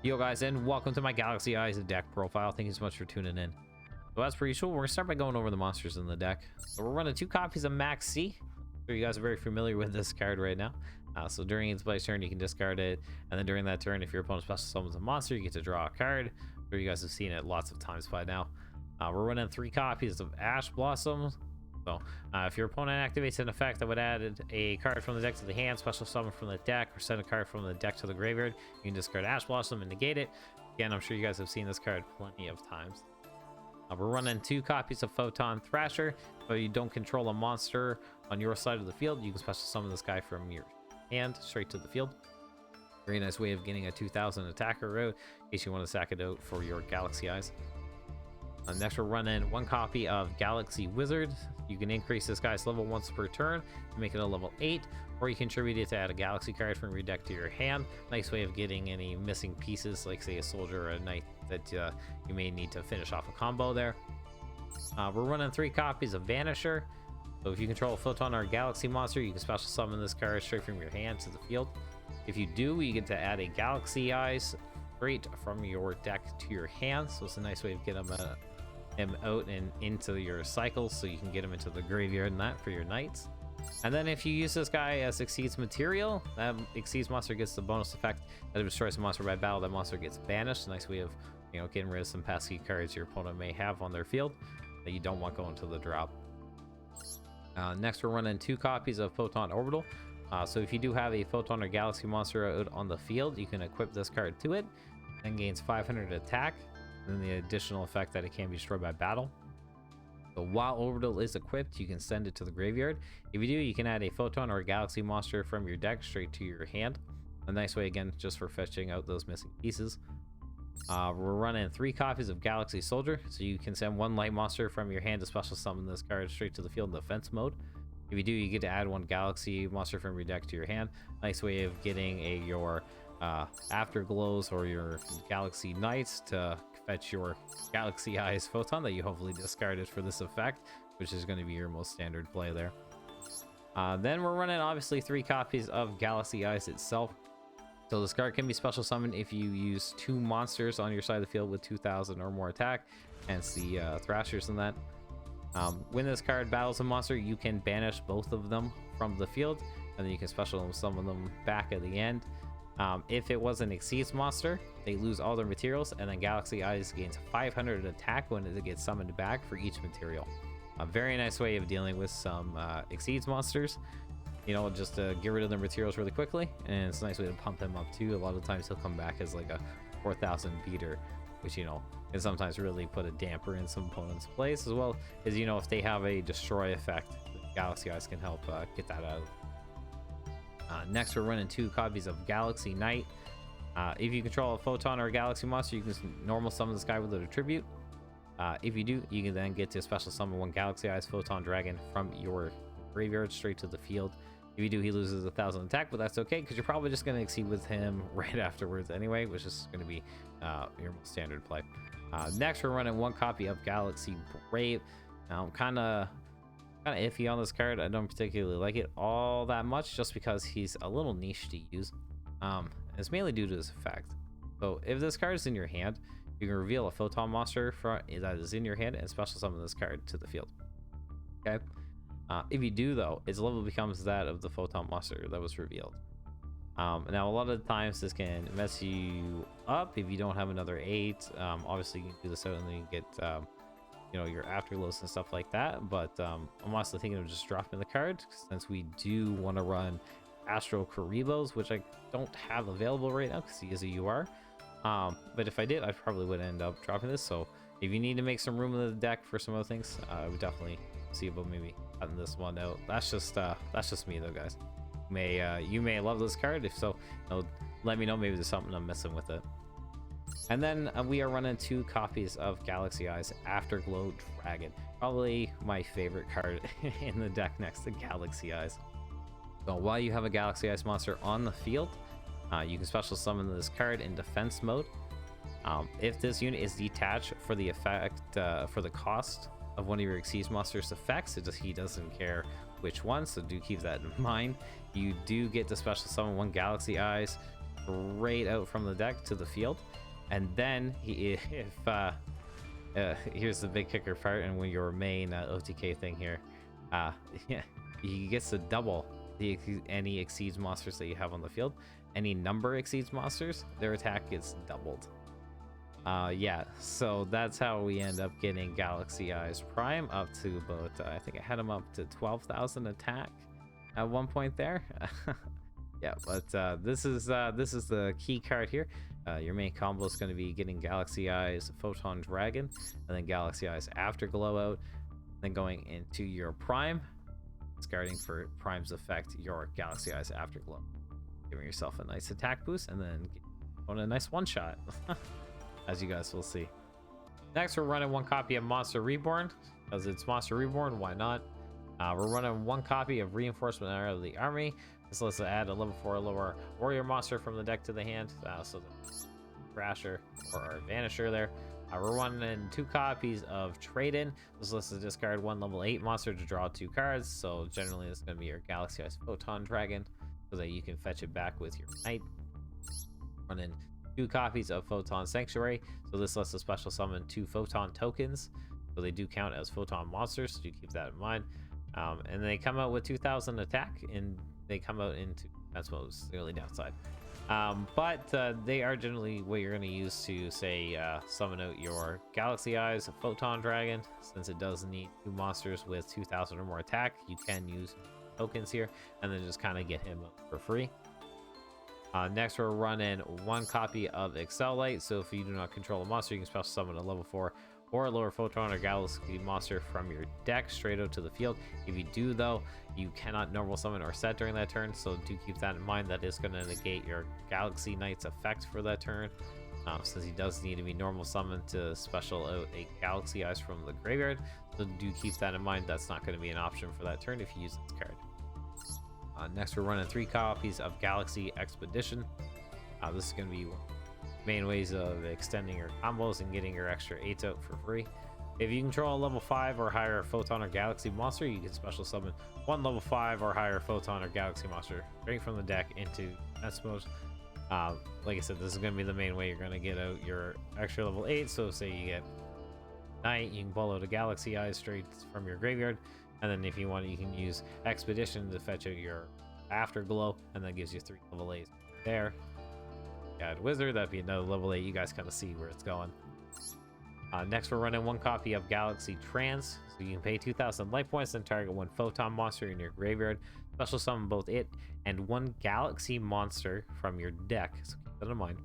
Yo guys, and welcome to my Galaxy Eyes deck profile. Thank you so much for tuning in. So as per usual, we're gonna start by going over the monsters in the deck. So we're running 2 copies of Max C. So you guys are very familiar with this card right now. So during its play turn, you can discard it, and then during that turn, if your opponent special summons a monster, you get to draw a card. So you guys have seen it lots of times by now. We're running 3 copies of Ash Blossom. So if your opponent activates an effect that would add a card from the deck to the hand, special summon from the deck, or send a card from the deck to the graveyard, you can discard Ash Blossom and negate it. Again, I'm sure you guys have seen this card plenty of times. We're running 2 copies of Photon Thrasher. So you don't control a monster on your side of the field, you can special summon this guy from your hand straight to the field. Very nice way of getting a 2000 attacker out in case you want to sack it out for your Galaxy Eyes. Next, we're running 1 copy of Galaxy Wizard. You can increase this guy's level once per turn to make it a level 8, or you contribute it to add a Galaxy card from your deck to your hand. Nice way of getting any missing pieces, like say a soldier or a knight that you may need to finish off a combo there. We're running 3 copies of Vanisher. So if you control a Photon or a Galaxy monster, you can special summon this card straight from your hand to the field. If you do, you get to add a Galaxy Eyes straight from your deck to your hand. So it's a nice way of getting him out and into your cycle, so you can get him into the graveyard and that for your knights. And then if you use this guy as Exceeds material, that Exceeds monster gets the bonus effect that it destroys a monster by battle. That monster gets banished. A nice way of, you know, getting rid of some pesky cards your opponent may have on their field that you don't want going to the drop. Next, we're running 2 copies of Photon Orbital. So if you do have a Photon or Galaxy monster out on the field, you can equip this card to it and gains 500 attack. And then the additional effect that it can be destroyed by battle. So while Orbital is equipped, you can send it to the graveyard. If you do, you can add a Photon or a Galaxy monster from your deck straight to your hand. A nice way, again, just for fetching out those missing pieces. We're running 3 copies of Galaxy Soldier. So you can send 1 light monster from your hand to special summon this card straight to the field in defense mode. If you do, you get to add 1 Galaxy monster from your deck to your hand. Nice way of getting your Afterglows or your Galaxy Knights to fetch your Galaxy Eyes Photon that you hopefully discarded for this effect, which is going to be your most standard play there. Then we're running obviously 3 copies of Galaxy Eyes itself. So this card can be special summoned if you use 2 monsters on your side of the field with 2000 or more attack, hence the Thrashers in that. When this card battles a monster, you can banish both of them from the field, and then you can special summon them back at the end. If it was an Exceeds monster, they lose all their materials, and then Galaxy Eyes gains 500 attack when it gets summoned back for each material. A very nice way of dealing with some Exceeds monsters. You know, just to get rid of their materials really quickly, and it's a nice way to pump him up too. A lot of times he'll come back as like a 4000 beater, which, you know, can sometimes really put a damper in some opponent's plays, as well as, you know, if they have a destroy effect, Galaxy Eyes can help get that out. Next, we're running 2 copies of Galaxy Knight. If you control a Photon or a Galaxy monster, you can normal summon this guy with a tribute. If you do, you can then get to special summon 1 Galaxy Eyes Photon Dragon from your graveyard straight to the field. If you do, he loses 1000 attack, but that's okay because you're probably just going to exceed with him right afterwards anyway, which is going to be your most standard play. Next, we're running 1 copy of Galaxy Brave. Now, I'm kind of iffy on this card. I don't particularly like it all that much, just because he's a little niche to use. It's mainly due to his effect. So if this card is in your hand, you can reveal a Photon monster that is in your hand and special summon this card to the field. Okay. If you do, though, its level becomes that of the Photon monster that was revealed. Now, a lot of the times this can mess you up if you don't have another 8. Obviously, you can do this out and then you get you know, your Afterglows and stuff like that, but I'm honestly thinking of just dropping the card since we do want to run Astro Karibos, which I don't have available right now because he is a UR. But if I did, I probably would end up dropping this. So if you need to make some room in the deck for some other things, I would definitely see about maybe cutting this one out. That's just me though, guys. You may love this card. If so, you know, let me know. Maybe there's something I'm missing with it. And then we are running 2 copies of Galaxy Eyes Afterglow Dragon. Probably my favorite card in the deck next to Galaxy Eyes. So while you have a Galaxy Eyes monster on the field, you can special summon this card in defense mode. If this unit is detached for the effect, for the cost of one of your Exceeds monster's effects, he doesn't care which one, so do keep that in mind. You do get to special summon 1 Galaxy Eyes straight out from the deck to the field. And then here's the big kicker part, and when your main OTK thing here, yeah, he gets to double any exceeds monsters that you have on the field. Any number exceeds monsters, their attack gets doubled. Yeah, so that's how we end up getting Galaxy Eyes Prime up to about, I think I had him up to 12,000 attack at one point there. Yeah, but this is the key card here. Your main combo is going to be getting Galaxy Eyes Photon Dragon, and then Galaxy Eyes Afterglow out, then going into your Prime, discarding for Prime's effect your Galaxy Eyes Afterglow, giving yourself a nice attack boost, and then on a nice one-shot, as you guys will see. Next, we're running one copy of Monster Reborn, because it's Monster Reborn, why not? We're running one copy of Reinforcement out of the Army. This lets us add a level 4 lower warrior monster from the deck to the hand, so the Crasher or our Vanisher there. We're running 2 copies of Trade-In. This lets us discard 1 level 8 monster to draw 2 cards, so generally this is going to be your Galaxy Eyes Photon Dragon, so that you can fetch it back with your Knight. Running 2 copies of Photon Sanctuary, so this lets us special summon 2 Photon tokens, so they do count as Photon monsters, so you keep that in mind. And they come out with 2,000 attack, and they come out into defense mode, the only downside. But they are generally what you're going to use to, say, summon out your Galaxy Eyes Photon Dragon. Since it does need 2 monsters with 2,000 or more attack, you can use tokens here, and then just kind of get him for free. Next, we're running 1 copy of Excel Light, so if you do not control a monster, you can special summon a level 4 or a lower Photon or Galaxy monster from your deck straight out to the field. If you do, though, you cannot normal summon or set during that turn, so do keep that in mind. That is going to negate your Galaxy Knight's effect for that turn, since he does need to be normal summoned to special out a Galaxy Eyes from the graveyard. So do keep that in mind. That's not going to be an option for that turn if you use this card. Next, we're running 3 copies of Galaxy Expedition. This is going to be main ways of extending your combos and getting your extra 8s out for free. If you control a level 5 or higher Photon or Galaxy monster, you can special summon 1 level 5 or higher Photon or Galaxy monster straight from the deck into defense mode. Like I said, this is going to be the main way you're going to get out your extra level 8. So say you get Knight, you can pull out a Galaxy Eyes straight from your graveyard, and then if you want, you can use Expedition to fetch out your Afterglow, and that gives you 3 level 8s there. Add Wizard, that'd be another level 8. You guys kind of see where it's going. Next, we're running 1 copy of Galaxy Trans, so you can pay 2,000 life points and target 1 Photon monster in your graveyard. Special summon both it and 1 Galaxy monster from your deck, so keep that in mind.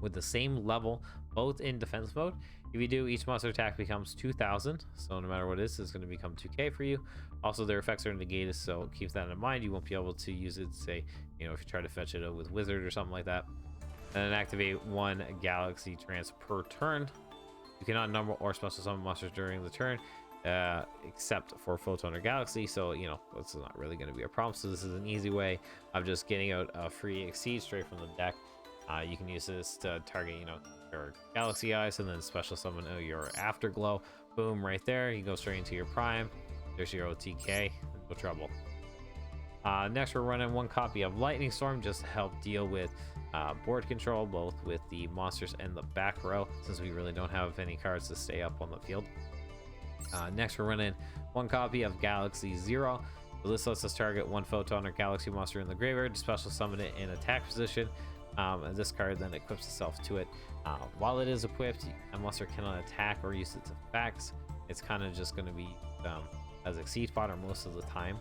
With the same level, both in defense mode. If you do, each monster attack becomes 2,000, so no matter what it is, it's going to become 2k for you. Also, their effects are negated, so keep that in mind. You won't be able to use it, say, if you try to fetch it out with Wizard or something like that. And then activate 1 Galaxy Trance per turn. You cannot number or special summon monsters during the turn, except for Photon or Galaxy, so that's not really going to be a problem. So this is an easy way of just getting out a free Exceed straight from the deck. You can use this to target your Galaxy Eyes and then special summon your Afterglow. Boom, right there. You go straight into your Prime. There's your OTK. No trouble. Next, we're running 1 copy of Lightning Storm just to help deal with board control, both with the monsters and the back row, since we really don't have any cards to stay up on the field. Next, we're running 1 copy of Galaxy Zero. So this lets us target 1 Photon or Galaxy monster in the graveyard, special summon it in attack position. And this card then equips itself to it. While it is equipped, a monster cannot attack or use its effects. It's kind of just going to be as Exceed fodder most of the time.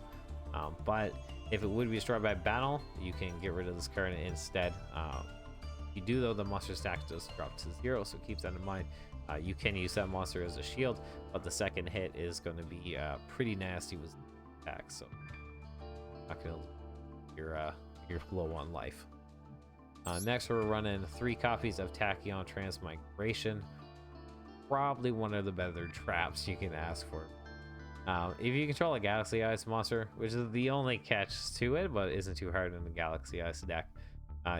But if it would be destroyed by battle, you can get rid of this card instead. If you do, though, the monster stack does drop to 0, so keep that in mind. You can use that monster as a shield, but the second hit is going to be pretty nasty with attack, so not going to you're low on life. Next, we're running 3 copies of Tachyon Transmigration. Probably one of the better traps you can ask for. If you control a Galaxy Eyes monster, which is the only catch to it, but isn't too hard in the Galaxy Eyes deck,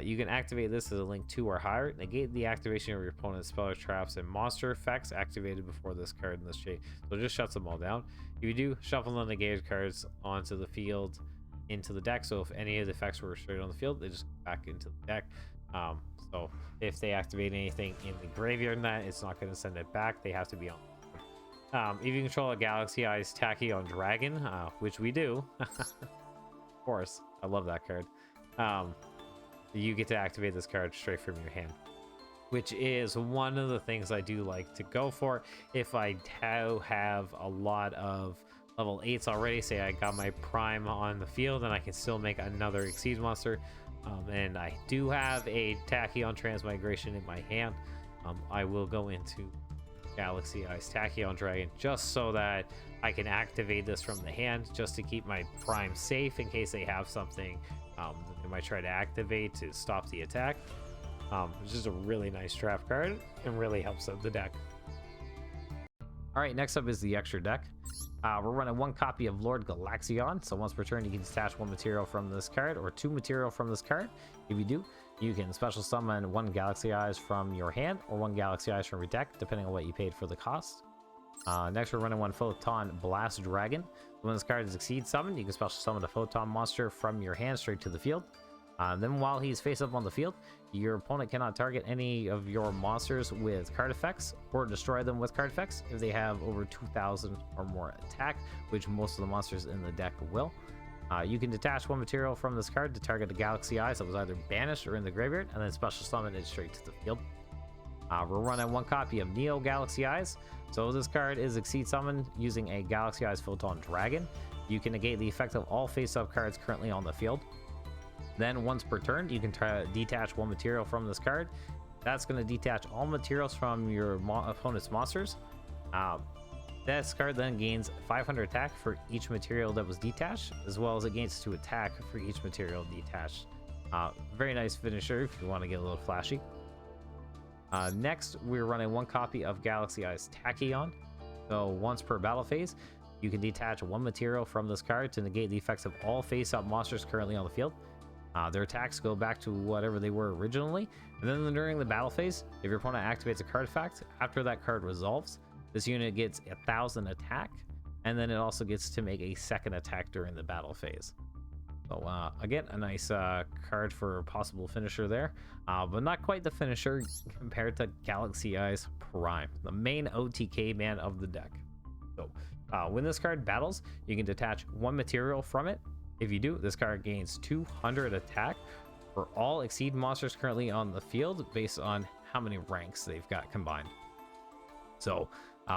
you can activate this as a link 2 or higher. Negate the activation of your opponent's spell, traps, and monster effects activated before this card in this shape. So it just shuts them all down. If you do, shuffle the negated cards onto the field into the deck. So if any of the effects were straight on the field, they just go back into the deck. So if they activate anything in the graveyard net, it's not going to send it back. They have to be on. If you control a Galaxy Eyes Tachyon Dragon, which we do, of course, I love that card. You get to activate this card straight from your hand, which is one of the things I do like to go for. If I have a lot of level 8s already, say I got my prime on the field and I can still make another Exceed monster, and I do have a Tachyon Transmigration in my hand, I will go into Galaxy Eyes Tachyon Dragon just so that I can activate this from the hand, just to keep my prime safe in case they have something that they might try to activate to stop the attack. It's just a really nice draft card and really helps out the deck. All right, next up is the extra deck. We're running 1 copy of Lord Galaxion. So once per turn, you can detach 1 material from this card or 2 material from this card. If you do, you can special summon 1 Galaxy Eyes from your hand or 1 Galaxy Eyes from your deck, depending on what you paid for the cost. Next, we're running 1 Photon Blast Dragon. When this card is Exceed summoned, you can special summon a Photon monster from your hand straight to the field. Then while he's face up on the field, your opponent cannot target any of your monsters with card effects or destroy them with card effects if they have over 2,000 or more attack, which most of the monsters in the deck will. You can detach 1 material from this card to target the Galaxy Eyes that was either banished or in the graveyard, and then special summon it straight to the field. We're running 1 copy of Neo Galaxy Eyes. So this card is Exceed summoned using a Galaxy Eyes Photon Dragon. You can negate the effect of all face-up cards currently on the field. Then once per turn, you can try to detach 1 material from this card. That's going to detach all materials from your opponent's monsters. This card then gains 500 attack for each material that was detached, as well as it gains 2 attack for each material detached. Very nice finisher if you want to get a little flashy. Next, we're running 1 copy of Galaxy Eyes Tachyon. So once per battle phase, you can detach 1 material from this card to negate the effects of all face-up monsters currently on the field. Their attacks go back to whatever they were originally, and then during the battle phase, if your opponent activates a card effect, after that card resolves, this unit gets 1,000 attack, and then it also gets to make a second attack during the battle phase. So again, a nice card for a possible finisher there, but not quite the finisher compared to Galaxy Eyes Prime, the main OTK man of the deck. So when this card battles, you can detach 1 material from it. If you do, this card gains 200 attack for all Exceed monsters currently on the field based on how many ranks they've got combined. So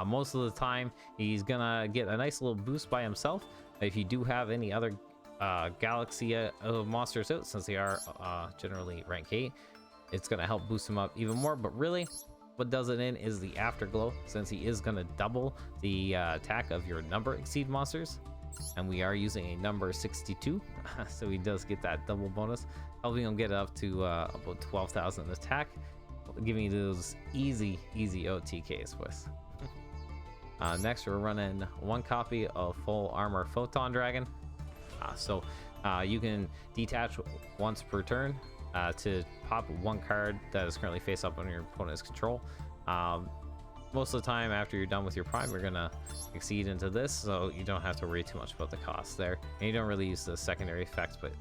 most of the time, he's gonna get a nice little boost by himself. If you do have any other Galaxy monsters out, since they are generally rank 8, it's gonna help boost him up even more. But really, what does it in is the Afterglow, since he is gonna double the attack of your number Exceed monsters. And we are using a number 62, so he does get that double bonus, helping him get up to about 12,000 attack, giving you those easy OTKs with. Next, we're running 1 copy of Full Armor Photon Dragon. You can detach once per turn to pop 1 card that is currently face up on your opponent's control. Most of the time after you're done with your prime, you're gonna Exceed into this, so you don't have to worry too much about the cost there, and you don't really use the secondary effects, but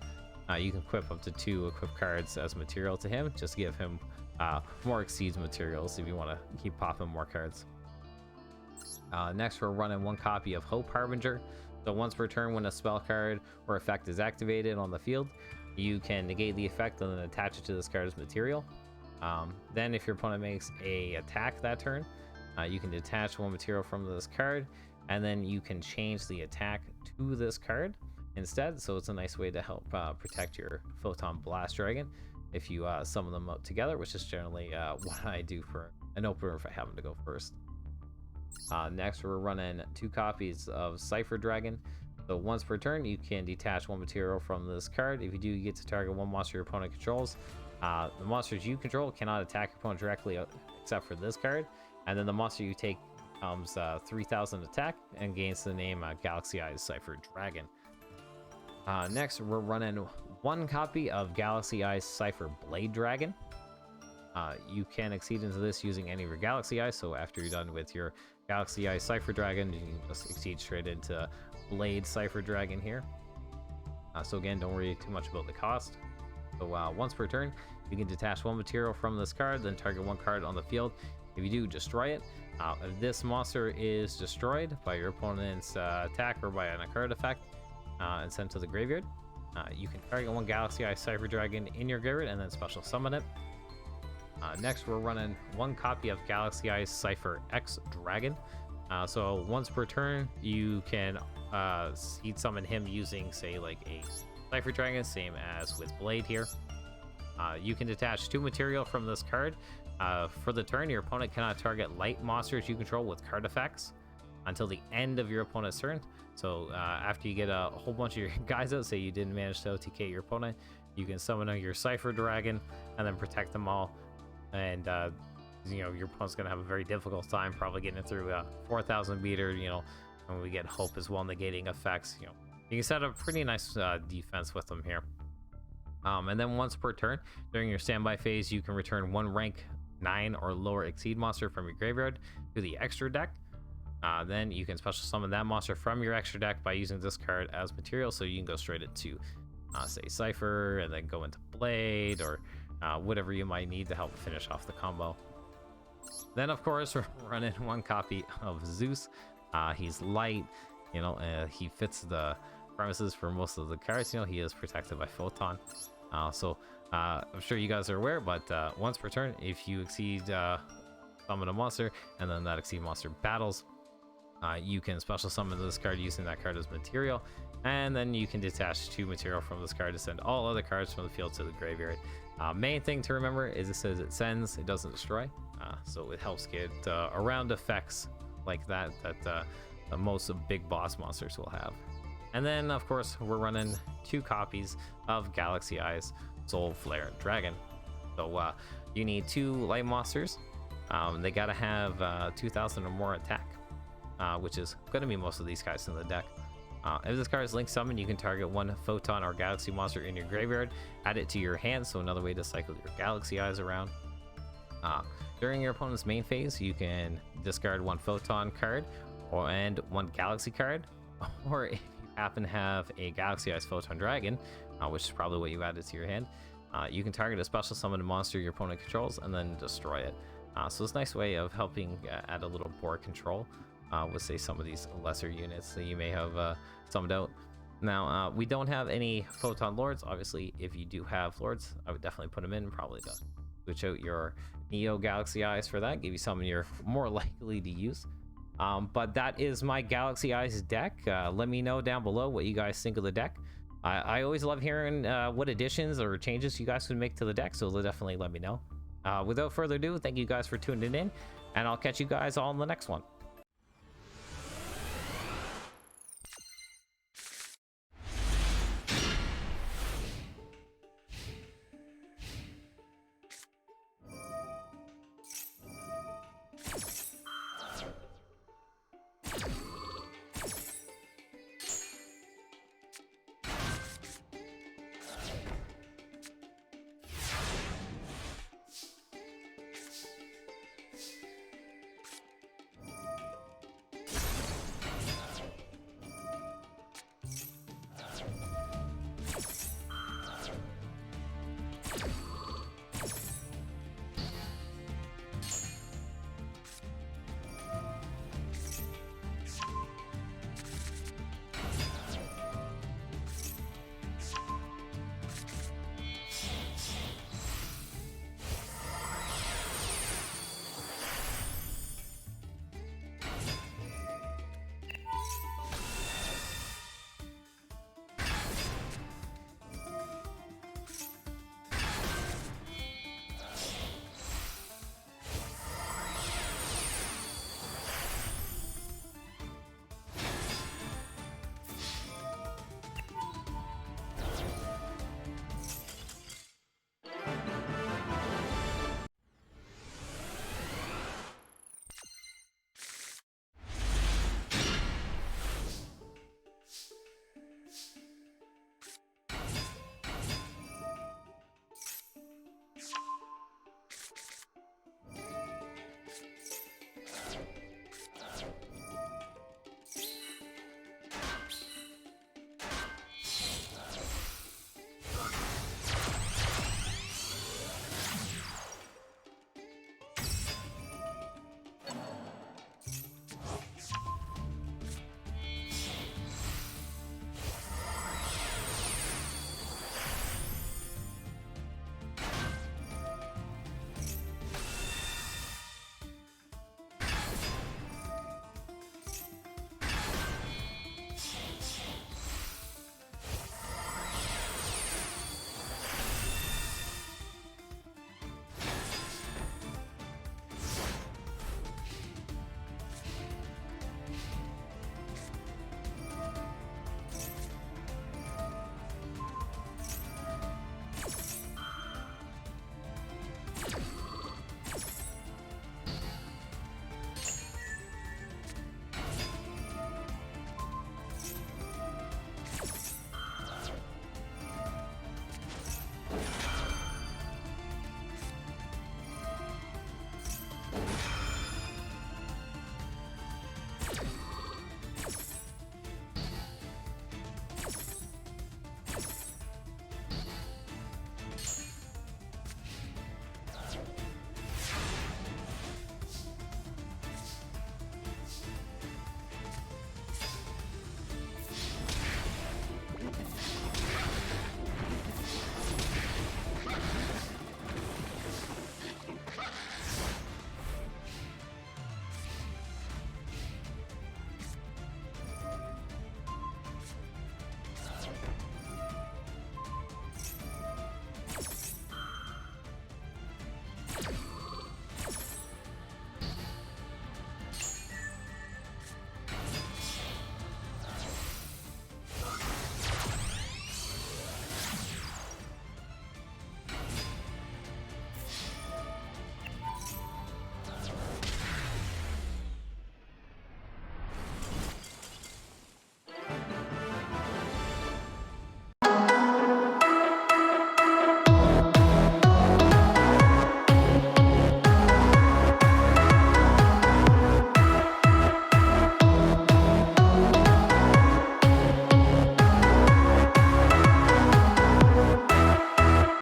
you can equip up to 2 equip cards as material to him, just to give him more Exceeds materials if you want to keep popping more cards. Next, we're running 1 copy of Hope Harbinger. So once per turn, when a spell card or effect is activated on the field, you can negate the effect and then attach it to this card's material. Then if your opponent makes a attack that turn, you can detach 1 material from this card, and then you can change the attack to this card instead. So it's a nice way to help protect your Photon Blast Dragon if you summon them up together, which is generally what I do for an opener if I happen to go first. Next, we're running 2 copies of Cipher Dragon. So once per turn, you can detach 1 material from this card. If you do, you get to target 1 monster your opponent controls. The monsters you control cannot attack your opponent directly except for this card. And then the monster you take becomes 3,000 attack and gains the name Galaxy Eyes Cipher Dragon. Next, we're running 1 copy of Galaxy Eyes Cipher Blade Dragon. You can Exceed into this using any of your Galaxy Eyes. So after you're done with your Galaxy Eyes Cipher Dragon, you can just Exceed straight into Blade Cipher Dragon here. So again, don't worry too much about the cost. So once per turn, you can detach one material from this card, then target one card on the field. If you do, destroy it. If this monster is destroyed by your opponent's attack or by an card effect and sent to the graveyard, you can target one Galaxy Eye Cipher Dragon in your graveyard and then special summon it. Next, we're running one copy of Galaxy Eye Cipher X Dragon. So once per turn, you can seed summon him using, say, like a Cipher Dragon, same as with Blade here. You can detach 2 material from this card. For the turn, your opponent cannot target light monsters you control with card effects until the end of your opponent's turn. So after you get a whole bunch of your guys out, say you didn't manage to OTK your opponent, you can summon your Cipher Dragon and then protect them all. And you know, your opponent's gonna have a very difficult time probably getting through 4,000 meter. You know, and we get Hope as well, negating effects. You know, you can set up pretty nice defense with them here. And then once per turn during your standby phase, you can return one rank 9 or lower exceed monster from your graveyard to the extra deck. Then you can special summon that monster from your extra deck by using this card as material, so you can go straight into say Cipher and then go into Blade or whatever you might need to help finish off the combo. Then of course we're running one copy of Zeus. He's light, you know, he fits the premises for most of the cards. You know, he is protected by Photon. I'm sure you guys are aware, but once per turn, if you exceed summon a monster and then that exceed monster battles, you can special summon this card using that card as material, and then you can detach 2 material from this card to send all other cards from the field to the graveyard. Main thing to remember is it says it sends, it doesn't destroy, so it helps get around effects like that most big boss monsters will have. And then of course we're running 2 copies of Galaxy Eyes Soul Flare Dragon. So you need 2 light monsters. They gotta have 2,000 or more attack, which is gonna be most of these guys in the deck. If this card is link summon, you can target one Photon or Galaxy monster in your graveyard, add it to your hand, so another way to cycle your Galaxy Eyes around. During your opponent's main phase, you can discard 1 Photon card and 1 Galaxy card, or if you happen to have a Galaxy Eyes Photon Dragon, which is probably what you added to your hand, you can target a special summoned monster your opponent controls and then destroy it. So it's a nice way of helping add a little board control with, say, some of these lesser units that you may have summoned out. Now, we don't have any Photon Lords. Obviously, if you do have Lords, I would definitely put them in, probably to switch out your Neo Galaxy Eyes for that, give you some you're more likely to use. But that is my Galaxy Eyes deck. Let me know down below what you guys think of the deck. I always love hearing what additions or changes you guys would make to the deck, so definitely let me know. Without further ado, thank you guys for tuning in, and I'll catch you guys all in the next one.